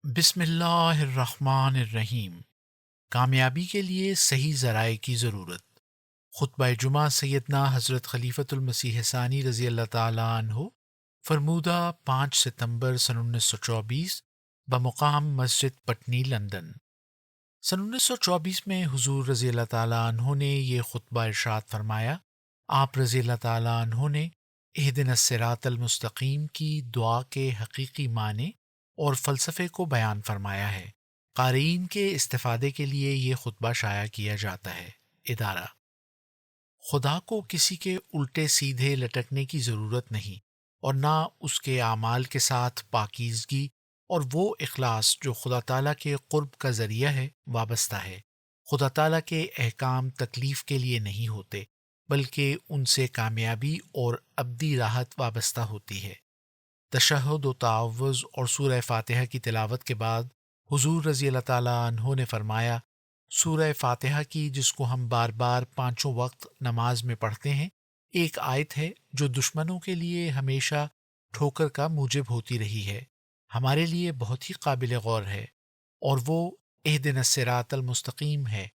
بسم اللہ الرحمن الرحیم۔ کامیابی کے لیے صحیح ذرائع کی ضرورت۔ خطبہ جمعہ سیدنا حضرت خلیفۃ المسیح ثانی رضی اللہ تعالیٰ عنہ، فرمودہ 5 ستمبر سن 1924 بمقام مسجد پٹنی لندن۔ سن 1924 میں حضور رضی اللہ تعالیٰ عنہ نے یہ خطبہ ارشاد فرمایا۔ آپ رضی اللہ تعالیٰ عنہ نے اہدنا الصراط المستقیم کی دعا کے حقیقی معنی اور فلسفے کو بیان فرمایا ہے۔ قارئین کے استفادے کے لیے یہ خطبہ شائع کیا جاتا ہے۔ ادارہ: خدا کو کسی کے الٹے سیدھے لٹکنے کی ضرورت نہیں، اور نہ اس کے اعمال کے ساتھ پاکیزگی اور وہ اخلاص جو خدا تعالیٰ کے قرب کا ذریعہ ہے وابستہ ہے۔ خدا تعالیٰ کے احکام تکلیف کے لیے نہیں ہوتے، بلکہ ان سے کامیابی اور ابدی راحت وابستہ ہوتی ہے۔ تشہد و تعوذ اور سورہ فاتحہ کی تلاوت کے بعد حضور رضی اللہ تعالیٰ عنہ نے فرمایا، سورہ فاتحہ کی جس کو ہم بار بار پانچوں وقت نماز میں پڑھتے ہیں، ایک آیت ہے جو دشمنوں کے لیے ہمیشہ ٹھوکر کا موجب ہوتی رہی ہے، ہمارے لیے بہت ہی قابل غور ہے، اور وہ اہدنا الصراط المستقیم ہے۔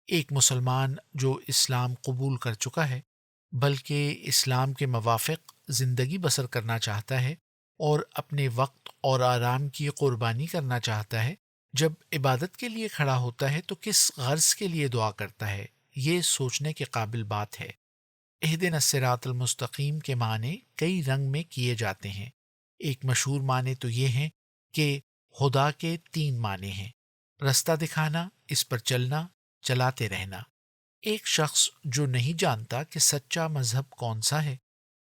ایک مسلمان جو اسلام قبول کر چکا ہے بلکہ اسلام کے موافق زندگی بسر کرنا چاہتا ہے اور اپنے وقت اور آرام کی قربانی کرنا چاہتا ہے، جب عبادت کے لیے کھڑا ہوتا ہے تو کس غرض کے لیے دعا کرتا ہے، یہ سوچنے کے قابل بات ہے۔ اہدنا الصراط المستقیم کے معنی کئی رنگ میں کیے جاتے ہیں۔ ایک مشہور معنی تو یہ ہیں کہ خدا کے تین معنی ہیں: رستہ دکھانا، اس پر چلنا، چلاتے رہنا۔ ایک شخص جو نہیں جانتا کہ سچا مذہب کون سا ہے،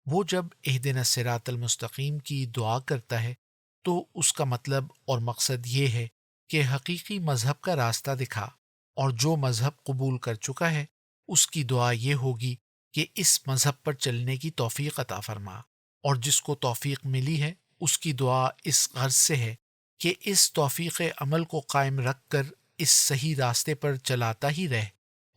وہ جب اہدنا الصراط المستقیم کی دعا کرتا ہے تو اس کا مطلب اور مقصد یہ ہے کہ حقیقی مذہب کا راستہ دکھا، اور جو مذہب قبول کر چکا ہے اس کی دعا یہ ہوگی کہ اس مذہب پر چلنے کی توفیق عطا فرما، اور جس کو توفیق ملی ہے اس کی دعا اس غرض سے ہے کہ اس توفیق عمل کو قائم رکھ کر اس صحیح راستے پر چلاتا ہی رہ،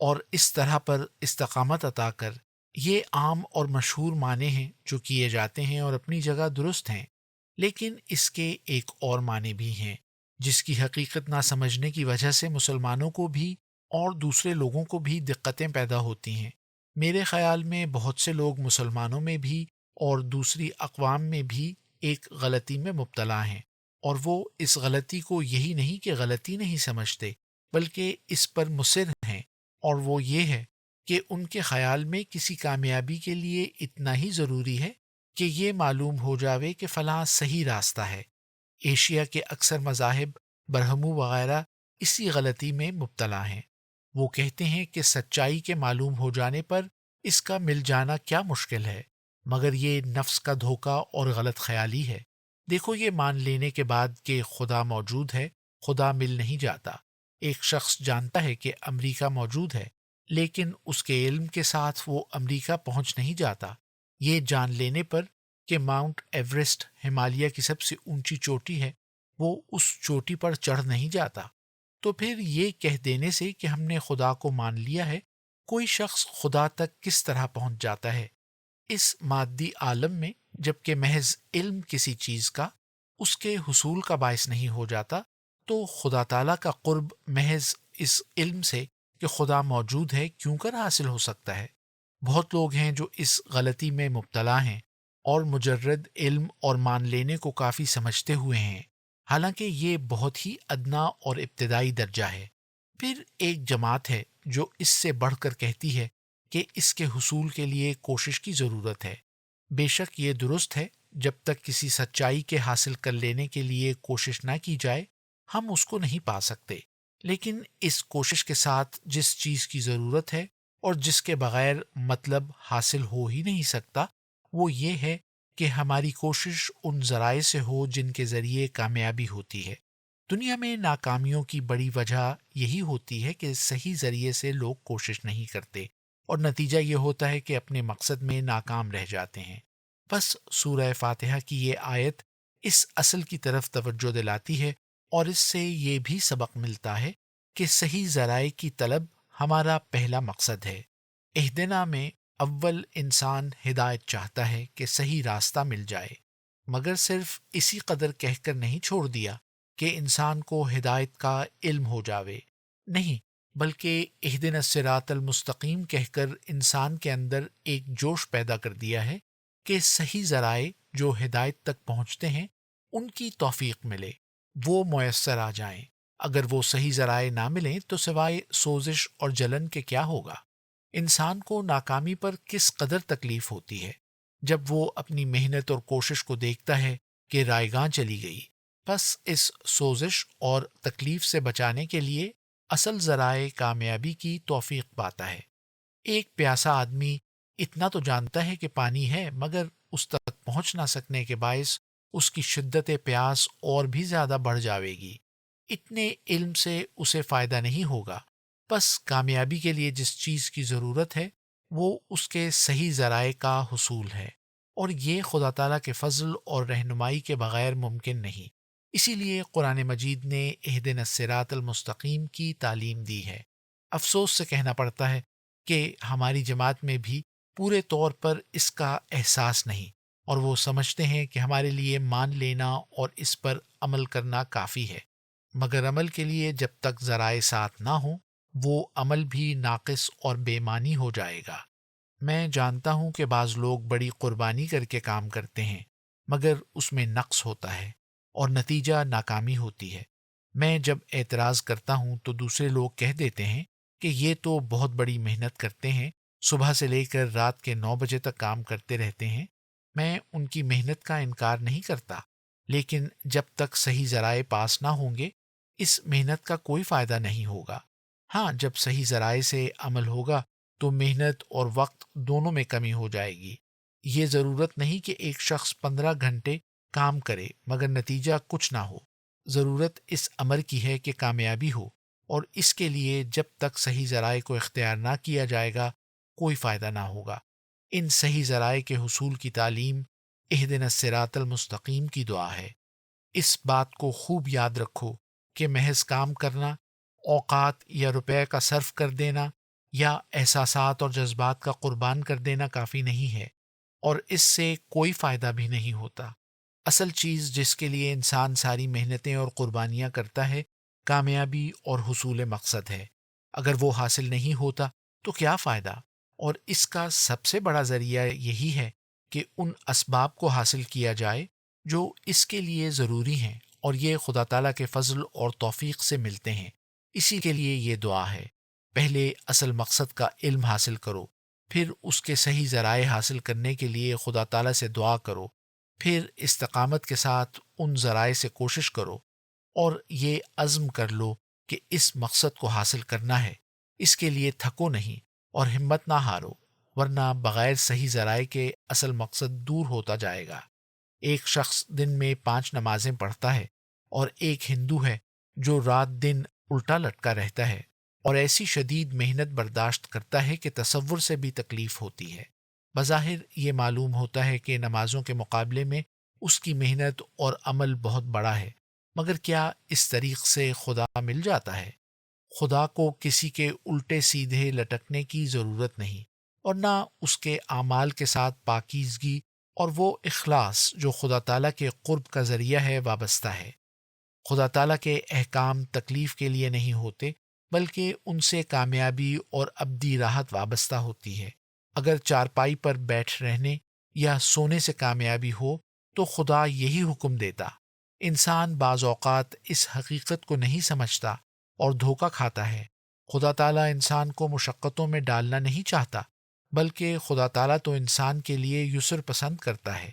اور اس طرح پر استقامت عطا کر۔ یہ عام اور مشہور معنی ہیں جو کیے جاتے ہیں اور اپنی جگہ درست ہیں، لیکن اس کے ایک اور معنی بھی ہیں جس کی حقیقت نہ سمجھنے کی وجہ سے مسلمانوں کو بھی اور دوسرے لوگوں کو بھی دقتیں پیدا ہوتی ہیں۔ میرے خیال میں بہت سے لوگ مسلمانوں میں بھی اور دوسری اقوام میں بھی ایک غلطی میں مبتلا ہیں، اور وہ اس غلطی کو یہی نہیں کہ غلطی نہیں سمجھتے، بلکہ اس پر مصر ہیں، اور وہ یہ ہے کہ ان کے خیال میں کسی کامیابی کے لیے اتنا ہی ضروری ہے کہ یہ معلوم ہو جاوے کہ فلاں صحیح راستہ ہے۔ ایشیا کے اکثر مذاہب، برہمو وغیرہ اسی غلطی میں مبتلا ہیں۔ وہ کہتے ہیں کہ سچائی کے معلوم ہو جانے پر اس کا مل جانا کیا مشکل ہے، مگر یہ نفس کا دھوکہ اور غلط خیالی ہے۔ دیکھو، یہ مان لینے کے بعد کہ خدا موجود ہے، خدا مل نہیں جاتا۔ ایک شخص جانتا ہے کہ امریکہ موجود ہے، لیکن اس کے علم کے ساتھ وہ امریکہ پہنچ نہیں جاتا۔ یہ جان لینے پر کہ ماؤنٹ ایوریسٹ ہمالیہ کی سب سے اونچی چوٹی ہے، وہ اس چوٹی پر چڑھ نہیں جاتا۔ تو پھر یہ کہہ دینے سے کہ ہم نے خدا کو مان لیا ہے، کوئی شخص خدا تک کس طرح پہنچ جاتا ہے؟ اس مادی عالم میں جبکہ محض علم کسی چیز کا اس کے حصول کا باعث نہیں ہو جاتا، تو خدا تعالیٰ کا قرب محض اس علم سے کہ خدا موجود ہے کیوں کر حاصل ہو سکتا ہے؟ بہت لوگ ہیں جو اس غلطی میں مبتلا ہیں اور مجرد علم اور مان لینے کو کافی سمجھتے ہوئے ہیں، حالانکہ یہ بہت ہی ادنا اور ابتدائی درجہ ہے۔ پھر ایک جماعت ہے جو اس سے بڑھ کر کہتی ہے کہ اس کے حصول کے لیے کوشش کی ضرورت ہے۔ بے شک یہ درست ہے، جب تک کسی سچائی کے حاصل کر لینے کے لیے کوشش نہ کی جائے ہم اس کو نہیں پا سکتے، لیکن اس کوشش کے ساتھ جس چیز کی ضرورت ہے اور جس کے بغیر مطلب حاصل ہو ہی نہیں سکتا، وہ یہ ہے کہ ہماری کوشش ان ذرائع سے ہو جن کے ذریعے کامیابی ہوتی ہے۔ دنیا میں ناکامیوں کی بڑی وجہ یہی ہوتی ہے کہ صحیح ذریعے سے لوگ کوشش نہیں کرتے، اور نتیجہ یہ ہوتا ہے کہ اپنے مقصد میں ناکام رہ جاتے ہیں۔ بس سورہ فاتحہ کی یہ آیت اس اصل کی طرف توجہ دلاتی ہے، اور اس سے یہ بھی سبق ملتا ہے کہ صحیح ذرائع کی طلب ہمارا پہلا مقصد ہے۔ اہدنا میں اول انسان ہدایت چاہتا ہے کہ صحیح راستہ مل جائے، مگر صرف اسی قدر کہہ کر نہیں چھوڑ دیا کہ انسان کو ہدایت کا علم ہو جاوے، نہیں، بلکہ اہدنا الصراط المستقیم کہہ کر انسان کے اندر ایک جوش پیدا کر دیا ہے کہ صحیح ذرائع جو ہدایت تک پہنچتے ہیں ان کی توفیق ملے، وہ میسر آ جائیں۔ اگر وہ صحیح ذرائع نہ ملیں تو سوائے سوزش اور جلن کے کیا ہوگا؟ انسان کو ناکامی پر کس قدر تکلیف ہوتی ہے جب وہ اپنی محنت اور کوشش کو دیکھتا ہے کہ رائیگاں چلی گئی۔ بس اس سوزش اور تکلیف سے بچانے کے لیے اصل ذرائع کامیابی کی توفیق پاتا ہے۔ ایک پیاسا آدمی اتنا تو جانتا ہے کہ پانی ہے، مگر اس تک پہنچ نہ سکنے کے باعث اس کی شدت پیاس اور بھی زیادہ بڑھ جاوے گی۔ اتنے علم سے اسے فائدہ نہیں ہوگا۔ بس کامیابی کے لیے جس چیز کی ضرورت ہے وہ اس کے صحیح ذرائع کا حصول ہے، اور یہ خدا تعالیٰ کے فضل اور رہنمائی کے بغیر ممکن نہیں۔ اسی لیے قرآن مجید نے اہدنا الصراط المستقیم کی تعلیم دی ہے۔ افسوس سے کہنا پڑتا ہے کہ ہماری جماعت میں بھی پورے طور پر اس کا احساس نہیں، اور وہ سمجھتے ہیں کہ ہمارے لیے مان لینا اور اس پر عمل کرنا کافی ہے، مگر عمل کے لیے جب تک ذرائع ساتھ نہ ہوں وہ عمل بھی ناقص اور بے معنی ہو جائے گا۔ میں جانتا ہوں کہ بعض لوگ بڑی قربانی کر کے کام کرتے ہیں، مگر اس میں نقص ہوتا ہے اور نتیجہ ناکامی ہوتی ہے۔ میں جب اعتراض کرتا ہوں تو دوسرے لوگ کہہ دیتے ہیں کہ یہ تو بہت بڑی محنت کرتے ہیں، صبح سے لے کر رات کے 9 بجے تک کام کرتے رہتے ہیں۔ میں ان کی محنت کا انکار نہیں کرتا، لیکن جب تک صحیح ذرائع پاس نہ ہوں گے اس محنت کا کوئی فائدہ نہیں ہوگا۔ ہاں، جب صحیح ذرائع سے عمل ہوگا تو محنت اور وقت دونوں میں کمی ہو جائے گی۔ یہ ضرورت نہیں کہ ایک شخص 15 گھنٹے کام کرے مگر نتیجہ کچھ نہ ہو۔ ضرورت اس امر کی ہے کہ کامیابی ہو، اور اس کے لیے جب تک صحیح ذرائع کو اختیار نہ کیا جائے گا کوئی فائدہ نہ ہوگا۔ ان صحیح ذرائع کے حصول کی تعلیم اہدنا الصراط المستقیم کی دعا ہے۔ اس بات کو خوب یاد رکھو کہ محض کام کرنا، اوقات یا روپے کا صرف کر دینا یا احساسات اور جذبات کا قربان کر دینا کافی نہیں ہے، اور اس سے کوئی فائدہ بھی نہیں ہوتا۔ اصل چیز جس کے لیے انسان ساری محنتیں اور قربانیاں کرتا ہے کامیابی اور حصول مقصد ہے۔ اگر وہ حاصل نہیں ہوتا تو کیا فائدہ؟ اور اس کا سب سے بڑا ذریعہ یہی ہے کہ ان اسباب کو حاصل کیا جائے جو اس کے لیے ضروری ہیں، اور یہ خدا تعالیٰ کے فضل اور توفیق سے ملتے ہیں۔ اسی کے لیے یہ دعا ہے، پہلے اصل مقصد کا علم حاصل کرو، پھر اس کے صحیح ذرائع حاصل کرنے کے لیے خدا تعالیٰ سے دعا کرو، پھر استقامت کے ساتھ ان ذرائع سے کوشش کرو، اور یہ عزم کر لو کہ اس مقصد کو حاصل کرنا ہے۔ اس کے لیے تھکو نہیں اور ہمت نہ ہارو، ورنہ بغیر صحیح ذرائع کے اصل مقصد دور ہوتا جائے گا۔ ایک شخص دن میں 5 نمازیں پڑھتا ہے، اور ایک ہندو ہے جو رات دن الٹا لٹکا رہتا ہے اور ایسی شدید محنت برداشت کرتا ہے کہ تصور سے بھی تکلیف ہوتی ہے۔ بظاہر یہ معلوم ہوتا ہے کہ نمازوں کے مقابلے میں اس کی محنت اور عمل بہت بڑا ہے، مگر کیا اس طریق سے خدا مل جاتا ہے؟ خدا کو کسی کے الٹے سیدھے لٹکنے کی ضرورت نہیں، اور نہ اس کے اعمال کے ساتھ پاکیزگی اور وہ اخلاص جو خدا تعالیٰ کے قرب کا ذریعہ ہے وابستہ ہے۔ خدا تعالیٰ کے احکام تکلیف کے لیے نہیں ہوتے، بلکہ ان سے کامیابی اور ابدی راحت وابستہ ہوتی ہے۔ اگر چارپائی پر بیٹھ رہنے یا سونے سے کامیابی ہو تو خدا یہی حکم دیتا۔ انسان بعض اوقات اس حقیقت کو نہیں سمجھتا اور دھوکہ کھاتا ہے۔ خدا تعالیٰ انسان کو مشقتوں میں ڈالنا نہیں چاہتا، بلکہ خدا تعالیٰ تو انسان کے لیے یسر پسند کرتا ہے۔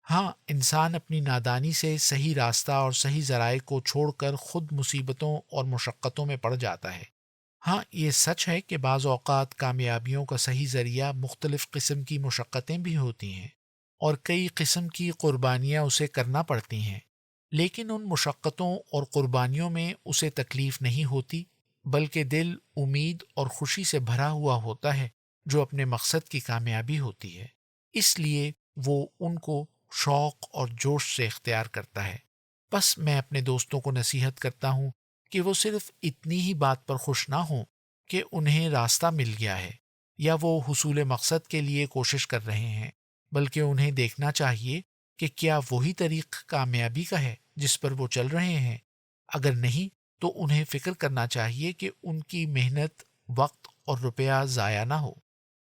ہاں، انسان اپنی نادانی سے صحیح راستہ اور صحیح ذرائع کو چھوڑ کر خود مصیبتوں اور مشقتوں میں پڑ جاتا ہے۔ ہاں، یہ سچ ہے کہ بعض اوقات کامیابیوں کا صحیح ذریعہ مختلف قسم کی مشقتیں بھی ہوتی ہیں، اور کئی قسم کی قربانیاں اسے کرنا پڑتی ہیں، لیکن ان مشقتوں اور قربانیوں میں اسے تکلیف نہیں ہوتی، بلکہ دل امید اور خوشی سے بھرا ہوا ہوتا ہے جو اپنے مقصد کی کامیابی ہوتی ہے۔ اس لیے وہ ان کو شوق اور جوش سے اختیار کرتا ہے۔ بس میں اپنے دوستوں کو نصیحت کرتا ہوں کہ وہ صرف اتنی ہی بات پر خوش نہ ہوں کہ انہیں راستہ مل گیا ہے یا وہ حصول مقصد کے لیے کوشش کر رہے ہیں، بلکہ انہیں دیکھنا چاہیے کہ کیا وہی طریق کامیابی کا ہے جس پر وہ چل رہے ہیں۔ اگر نہیں تو انہیں فکر کرنا چاہیے کہ ان کی محنت، وقت اور روپیہ ضائع نہ ہو۔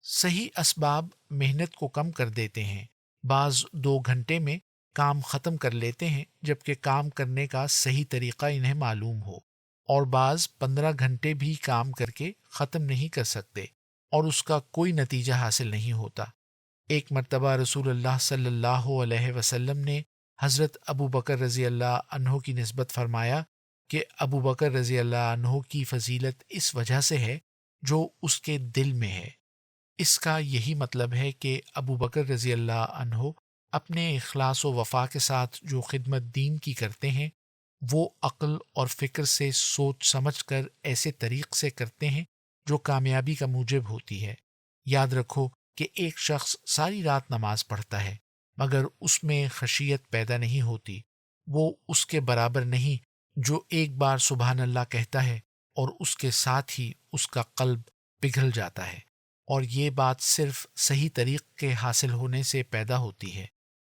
صحیح اسباب محنت کو کم کر دیتے ہیں۔ بعض 2 گھنٹے میں کام ختم کر لیتے ہیں جبکہ کام کرنے کا صحیح طریقہ انہیں معلوم ہو، اور بعض 15 گھنٹے بھی کام کر کے ختم نہیں کر سکتے اور اس کا کوئی نتیجہ حاصل نہیں ہوتا۔ ایک مرتبہ رسول اللہ صلی اللہ علیہ وسلم نے حضرت ابو بکر رضی اللہ عنہ کی نسبت فرمایا کہ ابو بکر رضی اللہ عنہ کی فضیلت اس وجہ سے ہے جو اس کے دل میں ہے۔ اس کا یہی مطلب ہے کہ ابو بکر رضی اللہ عنہ اپنے اخلاص و وفا کے ساتھ جو خدمت دین کی کرتے ہیں وہ عقل اور فکر سے سوچ سمجھ کر ایسے طریق سے کرتے ہیں جو کامیابی کا موجب ہوتی ہے۔ یاد رکھو کہ ایک شخص ساری رات نماز پڑھتا ہے مگر اس میں خشیت پیدا نہیں ہوتی، وہ اس کے برابر نہیں جو ایک بار سبحان اللہ کہتا ہے اور اس کے ساتھ ہی اس کا قلب پگھل جاتا ہے، اور یہ بات صرف صحیح طریق کے حاصل ہونے سے پیدا ہوتی ہے۔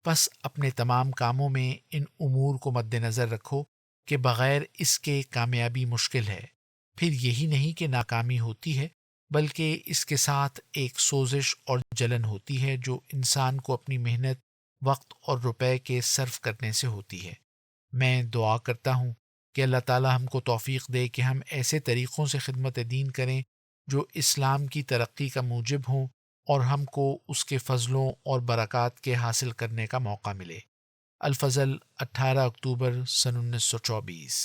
بس اپنے تمام کاموں میں ان امور کو مد نظر رکھو کہ بغیر اس کے کامیابی مشکل ہے۔ پھر یہی نہیں کہ ناکامی ہوتی ہے بلکہ اس کے ساتھ ایک سوزش اور جلن ہوتی ہے جو انسان کو اپنی محنت، وقت اور روپے کے صرف کرنے سے ہوتی ہے۔ میں دعا کرتا ہوں کہ اللہ تعالی ہم کو توفیق دے کہ ہم ایسے طریقوں سے خدمت دین کریں جو اسلام کی ترقی کا موجب ہوں اور ہم کو اس کے فضلوں اور برکات کے حاصل کرنے کا موقع ملے۔ الفضل، 18 اکتوبر سن 1924۔